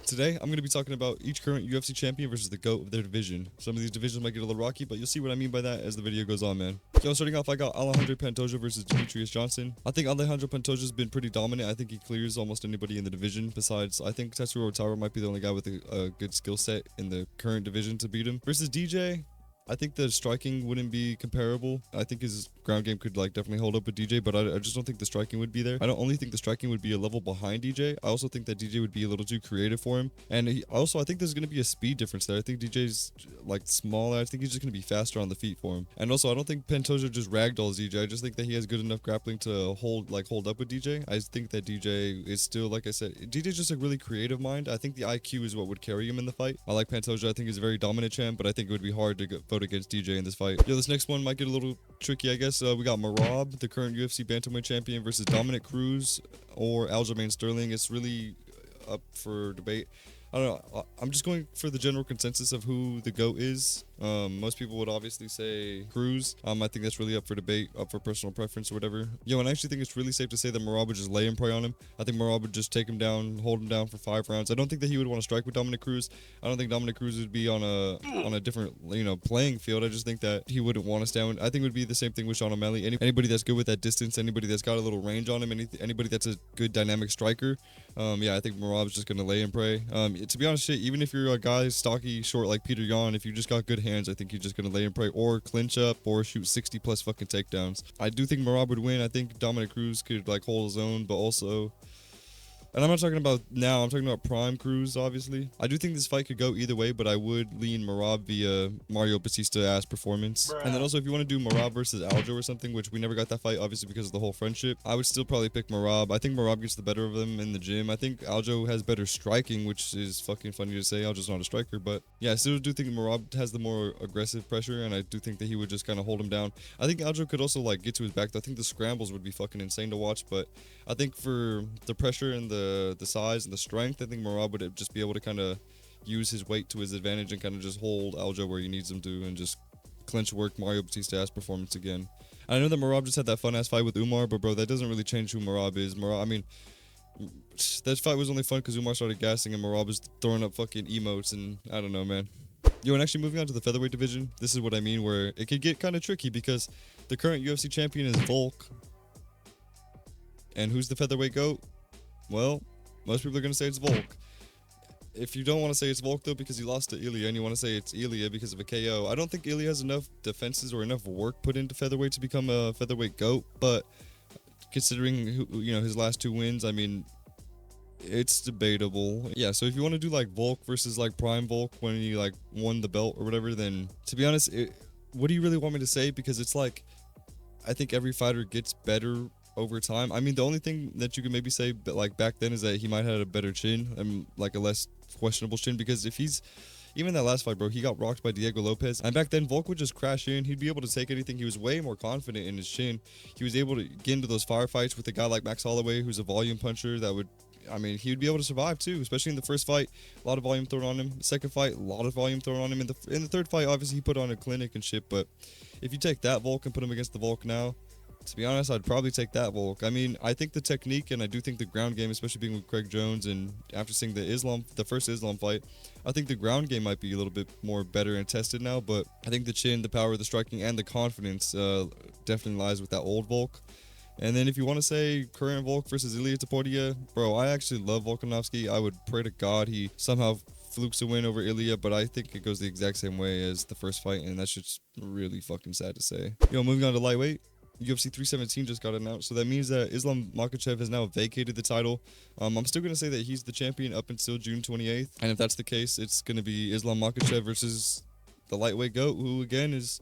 Today, I'm going to be talking about each current UFC champion versus the GOAT of their division. Some of these divisions might get a little rocky, but you'll see what I mean by that as the video goes on, man. So starting off, I got Alejandro Pantoja versus Demetrius Johnson. I think Alejandro Pantoja's been pretty dominant. I think he clears almost anybody in the division. Besides, I think Tetsuo Otaru might be the only guy with a good skill set in the current division to beat him. Versus DJ, I think the striking wouldn't be comparable. I think his ground game could definitely hold up with DJ, but I just don't think the striking would be there. I don't only think the striking would be a level behind DJ. I also think that DJ would be a little too creative for him. And I think there's going to be a speed difference there. I think DJ's smaller. I think he's just going to be faster on the feet for him. And also, I don't think Pantoja just ragdolls DJ. I just think that he has good enough grappling to hold up with DJ. I think that DJ is still, like I said, DJ's just a really creative mind. I think the IQ is what would carry him in the fight. I like Pantoja. I think he's a very vote champ, but I think it would be hard to vote against DJ in this fight. Yo, this next one might get a little tricky, I guess. We got Merab, the current UFC bantamweight champion, versus Dominic Cruz or Aljamain Sterling. It's really up for debate. I don't know. I'm just going for the general consensus of who the GOAT is. Most people would obviously say Cruz. I think that's really up for debate, up for personal preference or whatever. Yo, and I actually think it's really safe to say that Merab would just lay and prey on him. I think Merab would just take him down, hold him down for 5 rounds. I don't think that he would want to strike with Dominic Cruz. I don't think Dominic Cruz would be on a different playing field. I just think that he wouldn't want to stand. I think it would be the same thing with Sean O'Malley. Anybody that's good with that distance, anybody that's got a little range on him, anybody that's a good dynamic striker. Yeah, I think Merab's just gonna lay and pray. To be honest, shit, even if you're a guy stocky, short like Peter Yan, if you just got good hands, I think you're just gonna lay and pray or clinch up or shoot 60 plus fucking takedowns. I do think Merab would win. I think Dominic Cruz could hold his own, but also. And I'm not talking about now, I'm talking about Prime Cruz, obviously. I do think this fight could go either way, but I would lean Merab via Mario Batista-ass performance. And then also, if you want to do Merab versus Aljo or something, which we never got that fight, obviously, because of the whole friendship, I would still probably pick Merab. I think Merab gets the better of them in the gym. I think Aljo has better striking, which is fucking funny to say. Aljo's not a striker, but yeah, I still do think Merab has the more aggressive pressure, and I do think that he would just kind of hold him down. I think Aljo could also, get to his back. I think the scrambles would be fucking insane to watch, but I think for the pressure and the size and the strength, I think Merab would just be able to kind of use his weight to his advantage and kind of just hold Aljo where he needs him to and just clinch work Mario Batista-ass performance again. And I know that Merab just had that fun-ass fight with Umar, but bro, that doesn't really change who Merab is. That fight was only fun because Umar started gassing and Merab was throwing up fucking emotes, and I don't know, man. Yo, and actually moving on to the featherweight division, this is what I mean, where it could get kind of tricky because the current UFC champion is Volk. And who's the featherweight GOAT? Well, most people are going to say it's Volk. If you don't want to say it's Volk, though, because he lost to Ilya, and you want to say it's Ilya because of a KO, I don't think Ilya has enough defenses or enough work put into featherweight to become a featherweight GOAT, but considering, his last 2 wins, I mean, it's debatable. Yeah, so if you want to do, Volk versus, Prime Volk when he, won the belt or whatever, then, to be honest, what do you really want me to say? Because it's I think every fighter gets better over time. I mean, the only thing that you can maybe say back then is that he might have had a better chin and a less questionable chin, because if he's even that last fight, bro, he got rocked by Diego Lopez, and back then Volk would just crash in. He'd be able to take anything. He was way more confident in his chin. He was able to get into those firefights with a guy like Max Holloway, who's a volume puncher that would, he would be able to survive too, especially in the first fight. A lot of volume thrown on him. Second fight, a lot of volume thrown on him. In the third fight, obviously he put on a clinic and shit, but if you take that Volk and put him against the Volk now, to be honest, I'd probably take that Volk. I think the technique, and I do think the ground game, especially being with Craig Jones, and after seeing the first Islam fight, I think the ground game might be a little bit more better and tested now, but I think the chin, the power, the striking, and the confidence definitely lies with that old Volk. And then if you want to say current Volk versus Ilia Topuria, bro, I actually love Volkanovski. I would pray to God he somehow flukes a win over Ilia, but I think it goes the exact same way as the first fight, and that's just really fucking sad to say. Yo, moving on to lightweight. UFC 317 just got announced, so that means that Islam Makhachev has now vacated the title. I'm still going to say that he's the champion up until June 28th, and if that's the case, it's going to be Islam Makhachev versus the lightweight GOAT, who again is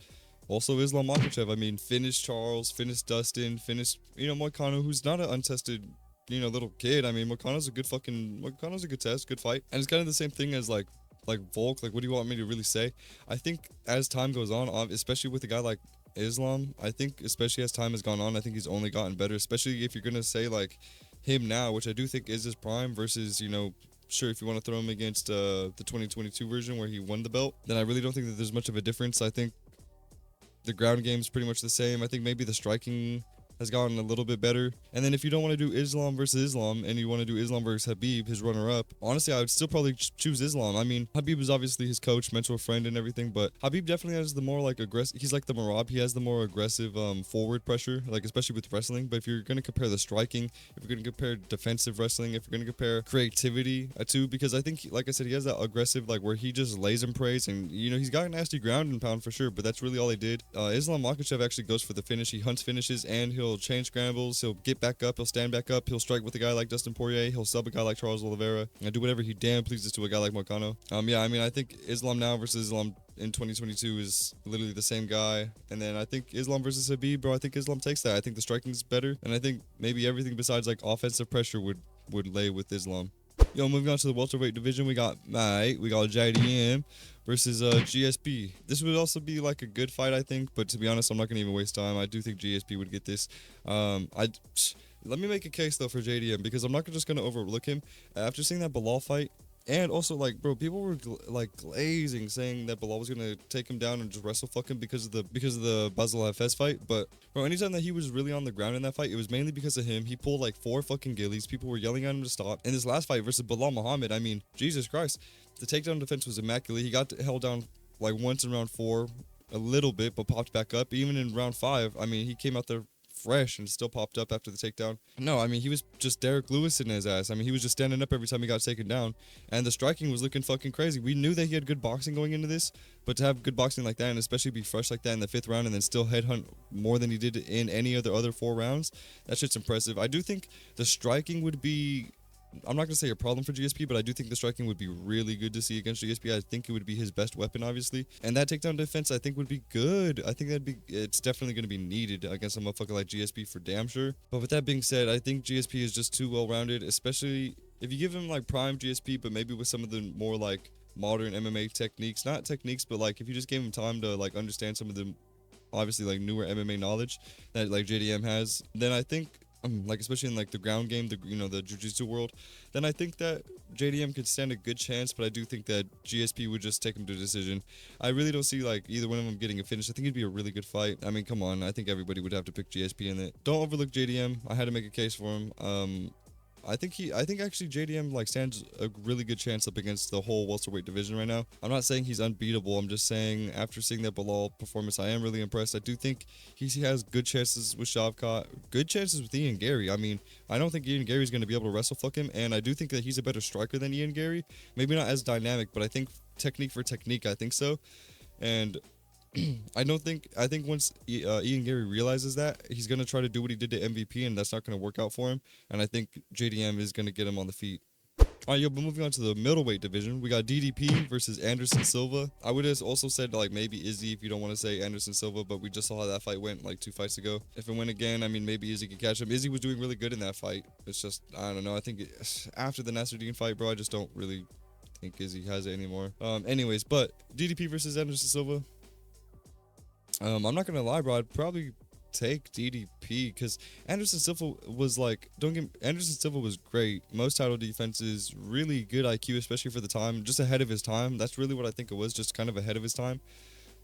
also Islam Makhachev. Finished Charles, finished Dustin, finished, Moicano, who's not an untested, little kid. Moicano's a good test, good fight, and it's kind of the same thing as like Volk. What do you want me to really say? I think as time goes on, especially with a guy like Islam, I think especially as time has gone on, I think he's only gotten better, especially if you're going to say him now, which I do think is his prime versus, sure, if you want to throw him against the 2022 version where he won the belt, then I really don't think that there's much of a difference. I think the ground game is pretty much the same. I think maybe the striking has gotten a little bit better. And then if you don't want to do Islam versus Islam and you want to do Islam versus Habib, his runner-up, honestly, I would still probably choose Islam. I mean, Habib is obviously his coach, mentor, friend, and everything, but Habib definitely has the more like aggressive. He's like the Marab. He has the more aggressive forward pressure, like especially with wrestling. But if you're gonna compare the striking, if you're gonna compare defensive wrestling, if you're gonna compare creativity too, because I think, like I said, he has that aggressive, like where he just lays and prays, and you know he's got a nasty ground and pound for sure. But that's really all he did. Islam Makhachev actually goes for the finish. He hunts finishes and he'll chain scrambles. He'll get back up. He'll stand back up. He'll strike with a guy like Dustin Poirier. He'll sub a guy like Charles Oliveira and do whatever he damn pleases to a guy like Moicano. Yeah, I mean, I think Islam now versus Islam in 2022 is literally the same guy. And then I think Islam versus Habib, bro, I think Islam takes that. I think the striking is better, and I think maybe everything besides like offensive pressure would lay with Islam. Yo, moving on to the welterweight division, we got JDM versus GSP. This would also be like a good fight, I think, but to be honest, I'm not gonna even waste time. I do think GSP would get this. Let me make a case though for JDM, because I'm not just gonna overlook him after seeing that Bilal fight. And also, like, bro, people were glazing, saying that Bilal was gonna take him down and just wrestle fuck him because of the Basel Hafez fight. But bro, anytime that he was really on the ground in that fight, it was mainly because of him. He pulled like 4 fucking gillies. People were yelling at him to stop. In this last fight versus Bilal Muhammad, I mean, Jesus Christ, the takedown defense was immaculate. He got held down like once in round 4, a little bit, but popped back up. Even in round 5, I mean, he came out there fresh and still popped up after the takedown. No, I mean, he was just Derek Lewis in his ass. I mean, he was just standing up every time he got taken down, and the striking was looking fucking crazy. We knew that he had good boxing going into this, but to have good boxing like that, and especially be fresh like that in the 5th round and then still headhunt more than he did in any of the other 4 rounds, that shit's impressive. I do think the striking would be, I'm not going to say a problem for GSP, but I do think the striking would be really good to see against GSP. I think it would be his best weapon, obviously. And that takedown defense, I think, would be good. I think it's definitely going to be needed against a motherfucker like GSP for damn sure. But with that being said, I think GSP is just too well-rounded, especially if you give him like prime GSP, but maybe with some of the more like modern MMA techniques. Not techniques, but like if you just gave him time to like understand some of the obviously like newer MMA knowledge that like JDM has, then I think like especially in like the ground game, the the jiu-jitsu world, then I think that JDM could stand a good chance. But I do think that GSP would just take him to a decision. I really don't see like either one of them getting a finish. I think it'd be a really good fight. I mean, come on, I think everybody would have to pick GSP in it. Don't overlook JDM. I had to make a case for him. I think actually JDM like stands a really good chance up against the whole welterweight division right now. I'm not saying he's unbeatable. I'm just saying after seeing that Bilal performance, I am really impressed. I do think he has good chances with Shavkat, good chances with Ian Gary. I mean, I don't think Ian Gary's going to be able to wrestle fuck him, and I do think that he's a better striker than Ian Gary. Maybe not as dynamic, but I think technique for technique, I think so. And I think once Ian Gary realizes that, he's going to try to do what he did to MVP, and that's not going to work out for him. And I think JDM is going to get him on the feet. Alright, yo, but moving on to the middleweight division, we got DDP versus Anderson Silva. I would have also said like maybe Izzy if you don't want to say Anderson Silva, but we just saw how that fight went like 2 fights ago. If it went again, I mean, maybe Izzy could catch him. Izzy was doing really good in that fight. It's just, I don't know. I think after the Nasruddin fight, bro, I just don't really think Izzy has it anymore. Anyways, but DDP versus Anderson Silva. I'm not gonna lie, bro. I'd probably take DDP because Anderson Silva was like, Anderson Silva was great. Most title defenses, really good IQ, especially for the time, just ahead of his time. That's really what I think it was, just kind of ahead of his time.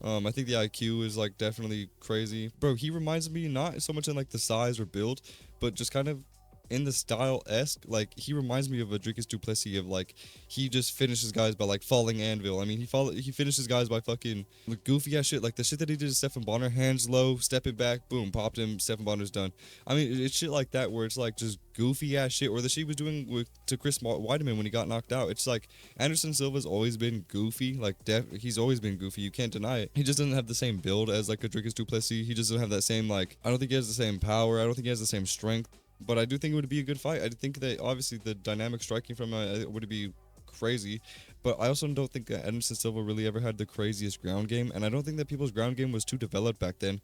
I think the IQ is like definitely crazy, bro. He reminds me not so much in like the size or build, but just kind of in the style-esque. Like he reminds me of Adricus du Plessis, of like he just finishes guys by like falling anvil. I mean, he finishes guys by fucking like, goofy ass shit, like the shit that he did to Stephan Bonner, hands low, stepping back, boom, popped him, Stephan Bonner's done. I mean, it's shit like that where it's like just goofy ass shit, or the shit he was doing to Chris Weidman when he got knocked out. It's like Anderson Silva's always been goofy, like he's always been goofy, you can't deny it. He just doesn't have the same build as like Adricus du Plessis. He just doesn't have that same, like, I don't think he has the same power, I don't think he has the same strength. But I do think it would be a good fight. I think that obviously the dynamic striking from it would be crazy. But I also don't think that Anderson Silva really ever had the craziest ground game. And I don't think that people's ground game was too developed back then.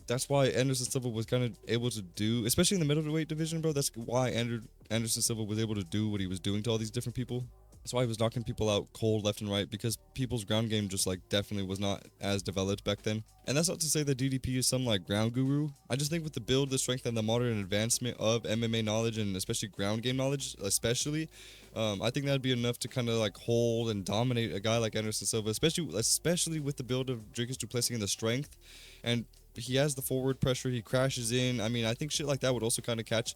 That's why Anderson Silva was kind of able to do, especially in the middleweight division, bro. That's why Anderson Silva was able to do what he was doing to all these different people. That's why he was knocking people out cold left and right, because people's ground game just like definitely was not as developed back then. And that's not to say that DDP is some like ground guru. I just think with the build, the strength, and the modern advancement of MMA knowledge, and especially ground game knowledge, especially, I think that'd be enough to kind of like hold and dominate a guy like Anderson Silva, especially with the build of Dricus du Plessis and the strength. And he has the forward pressure. He crashes in. I mean, I think shit like that would also kind of catch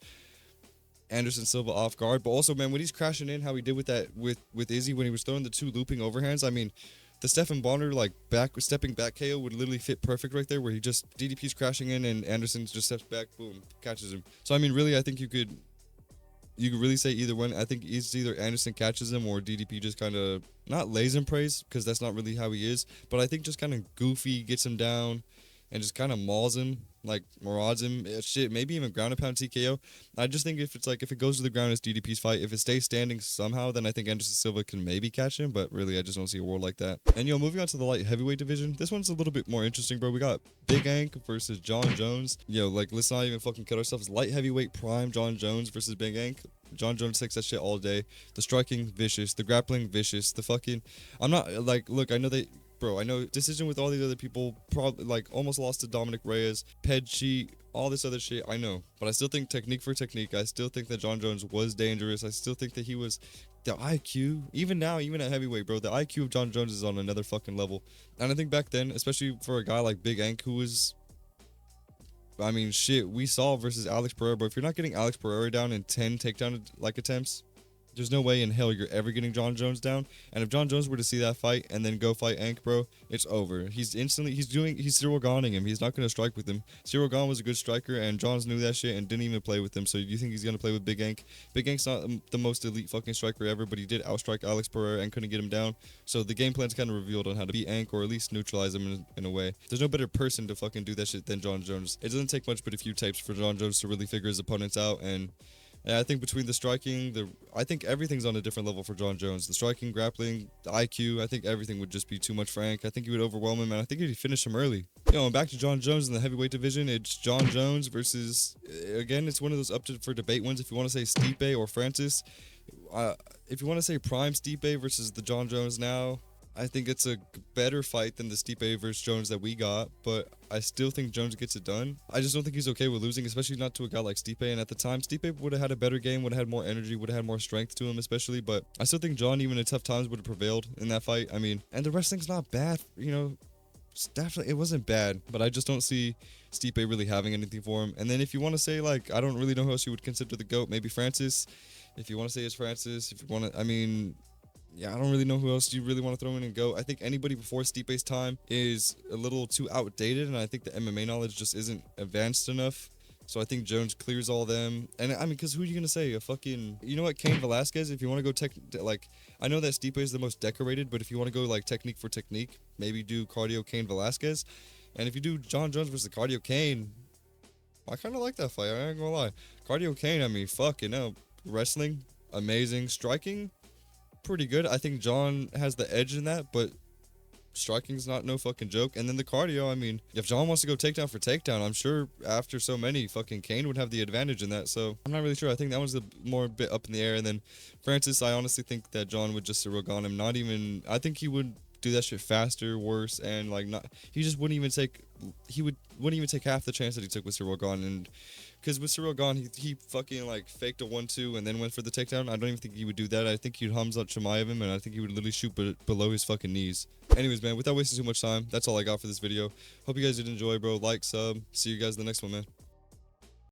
Anderson Silva off guard. But also, man, when he's crashing in, how he did with that with Izzy when he was throwing the 2 looping overhands. I mean, the Stephen Bonner like stepping back KO would literally fit perfect right there, where he just DDP's crashing in and Anderson just steps back, boom, catches him. So I mean, really, I think you could really say either one. I think it's either Anderson catches him or DDP just kind of not lays him praise, because that's not really how he is. But I think just kind of goofy gets him down and just kind of mauls him, like marauds him. Shit, maybe even ground and pound TKO. I just think if it goes to the ground, it's DDP's fight. If it stays standing somehow, then I think Anderson Silva can maybe catch him. But really, I just don't see a world like that. And moving on to the light heavyweight division, this one's a little bit more interesting, bro. We got Big Ank versus John Jones. Like, let's not even fucking kid ourselves. Light heavyweight prime John Jones versus Big Ank. John Jones takes that shit all day. The striking, vicious. The grappling, vicious. The fucking... I'm not, like, look, I know they... Bro, I know decision with all these other people, probably like almost lost to Dominic Reyes, Pedchi, all this other shit, I know. But I still think technique for technique, I still think that John Jones was dangerous. I still think that he was, the IQ, even now, even at heavyweight, bro, the IQ of John Jones is on another fucking level. And I think back then, especially for a guy like Big Ank, who was, I mean, shit, we saw versus Alex Pereira, but if you're not getting Alex Pereira down in 10 takedown like attempts, there's no way in hell you're ever getting John Jones down. And if John Jones were to see that fight and then go fight Ank, bro, it's over. He's Cyril Gonning him. He's not going to strike with him. Cyril Gon was a good striker, and Johns knew that shit and didn't even play with him. So you think he's going to play with Big Ank? Big Ank's not the most elite fucking striker ever, but he did outstrike Alex Pereira and couldn't get him down. So the game plan's kind of revealed on how to beat Ank, or at least neutralize him in a way. There's no better person to fucking do that shit than John Jones. It doesn't take much but a few tapes for John Jones to really figure his opponents out. And yeah, I think between the striking, I think everything's on a different level for John Jones. The striking, grappling, the IQ, I think everything would just be too much for Ank. I think he would overwhelm him, and I think he'd finish him early. And back to John Jones in the heavyweight division, it's John Jones versus, again, it's one of those up for debate ones. If you want to say Stipe or Francis, if you want to say prime Stipe versus the John Jones now, I think it's a better fight than the Stipe versus Jones that we got, but I still think Jones gets it done. I just don't think he's okay with losing, especially not to a guy like Stipe. And at the time, Stipe would have had a better game, would have had more energy, would have had more strength to him, especially. But I still think John, even in tough times, would have prevailed in that fight. I mean, and the wrestling's not bad, definitely, it wasn't bad, but I just don't see Stipe really having anything for him. And then if you want to say, like, I don't really know who else you would consider the GOAT, maybe Francis. If you want to say it's Francis, if you want to, I mean... Yeah, I don't really know who else you really want to throw in and go. I think anybody before Stipe's time is a little too outdated, and I think the MMA knowledge just isn't advanced enough. So I think Jones clears all them. And I mean, because who are you going to say? A fucking... You know what? Cain Velasquez, if you want to go like... I know that Stipe is the most decorated, but if you want to go, like, technique for technique, maybe do cardio Cain Velasquez. And if you do John Jones versus cardio Cain, I kind of like that fight. I ain't going to lie. Cardio Cain, I mean, fuck, wrestling, amazing. Striking... pretty good. I think John has the edge in that, but striking's not no fucking joke. And then the cardio, I mean, if John wants to go takedown for takedown, I'm sure after so many, fucking Cain would have the advantage in that. So I'm not really sure. I think that one's more bit up in the air. And then Francis, I honestly think that John would just Cyril Gon him. I think he would do that shit faster, worse, and like he just wouldn't even take half the chance that he took with Cyril Gon. And because with Cyril Gon, he fucking like faked a 1-2 and then went for the takedown. I don't even think he would do that. I think he'd Hamza Chimaev him, and I think he would literally shoot below his fucking knees. Anyways, man, without wasting too much time, that's all I got for this video. Hope you guys did enjoy, bro. Like, sub. See you guys in the next one, man.